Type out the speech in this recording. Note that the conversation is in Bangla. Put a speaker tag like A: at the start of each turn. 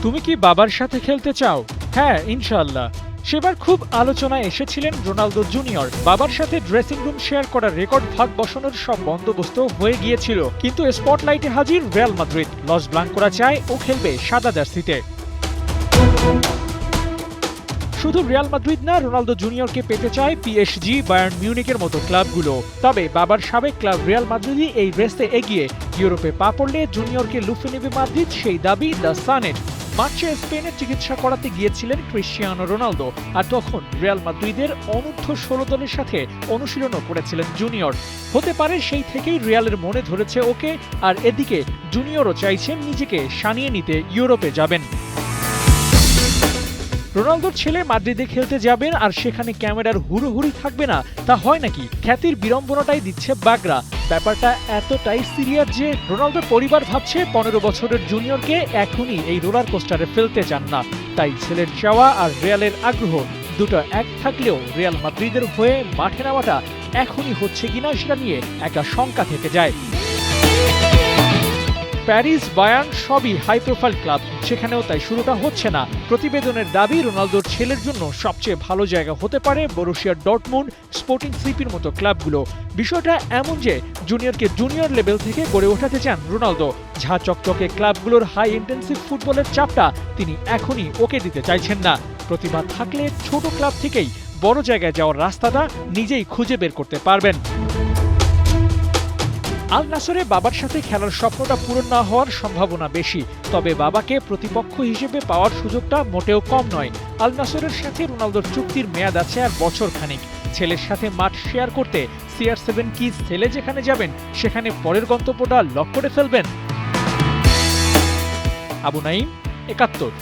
A: তুমি কি বাবার সাথে খেলতে চাও? হ্যাঁ, ইনশাআল্লাহ। সেবার খুব আলোচনায় এসেছিলেন রোনালদো জুনিয়র। বাবার সাথে ড্রেসিং রুম শেয়ার করার রেকর্ড ভাগ বসানোর সব বন্দোবস্ত হয়ে গিয়েছিল, কিন্তু স্পটলাইটে হাজির রিয়াল মাদ্রিদ। লস ব্লাঙ্কোরা চায় ও খেলবে সাদা জার্সিতে। শুধু রিয়াল মাদ্রিদ না, রোনালদো জুনিয়রকে পেতে চায় পিএসজি, বায়ার্ন মিউনিকের মতো ক্লাবগুলো। তবে বাবার সাবেক ক্লাব রিয়াল মাদ্রিদই এই রেসে এগিয়ে। ইউরোপে পা পড়লে জুনিয়রকে লুফে নেবে মাদ্রিদ, সেই দাবি দ্য সানের। মার্চে স্পেনের চিকিৎসা করাতে গিয়েছিলেন ক্রিশ্চিয়ানো রোনালদো, আর তখন রিয়াল মাদ্রিদের অনূর্ধ্ব 16 দলের সাথে অনুশীলনও করেছিলেন জুনিয়র। হতে পারে সেই থেকেই রিয়ালের মনে ধরেছে ওকে, আর এদিকে জুনিয়রও চাইছেন নিজেকে সানিয়ে নিতে ইউরোপে যাবেন। রোনালদোর ছেলে মাদ্রিদে খেলতে যাবেন আর সেখানে ক্যামেরার হুড়োহুড়ি থাকবে না, তা হয় নাকি? খ্যাতির বিড়ম্বনাটাই দিচ্ছে বাগড়া। ব্যাপারটা এতটাই সিরিয়াস যে রোনালদোর পরিবার ভাবছে 15 বছরের জুনিয়রকে এখনই এই রোলার কোস্টারে ফেলতে চান না। তাই ছেলের চাওয়া আর রিয়ালের আগ্রহ দুটো এক থাকলেও রিয়াল মাদ্রিদের হয়ে মাঠে নামাটা এখনই হচ্ছে কিনা সেটা নিয়ে একটা শঙ্কা থেকে যায়। প্যারিস, বায়ার্ন সবই হাই প্রোফাইল ক্লাব, সেখানেও তাই শুরুটা হচ্ছে না। প্রতিবেদনের দাবি রোনালদোর ছেলের জন্য সবচেয়ে ভালো জায়গা হতে পারে বরুসিয়া ডর্টমুন্ড, স্পোর্টিং সিপির মতো ক্লাবগুলো। বিষয়টা এমন যে জুনিয়রকে জুনিয়র লেভেল থেকে গড়ে ওঠাতে চান রোনালদো। ঝা চকচকে ক্লাবগুলোর হাই ইন্টেন্সিভ ফুটবলের চাপটা তিনি এখনই ওকে দিতে চাইছেন না। প্রতিভা থাকলে ছোট ক্লাব থেকেই বড় জায়গায় যাওয়ার রাস্তাটা নিজেই খুঁজে বের করতে পারবেন। আল নাসরে বাবার সাথে খেলার স্বপ্নটা পূরণ না হওয়ার সম্ভাবনা বেশি, তবে বাবাকে প্রতিপক্ষ হিসেবে পাওয়ার সুযোগটা মোটেও কম নয়। আল নাসরের সাথে রোনালদোর চুক্তির মেয়াদ আছে আর বছর খানিক। ছেলের সাথে মাঠ শেয়ার করতে CR7 কি ছেলে যেখানে যাবেন সেখানে পরের গন্তব্যটা লক করে ফেলবেন। আবু নাইম, ৭১।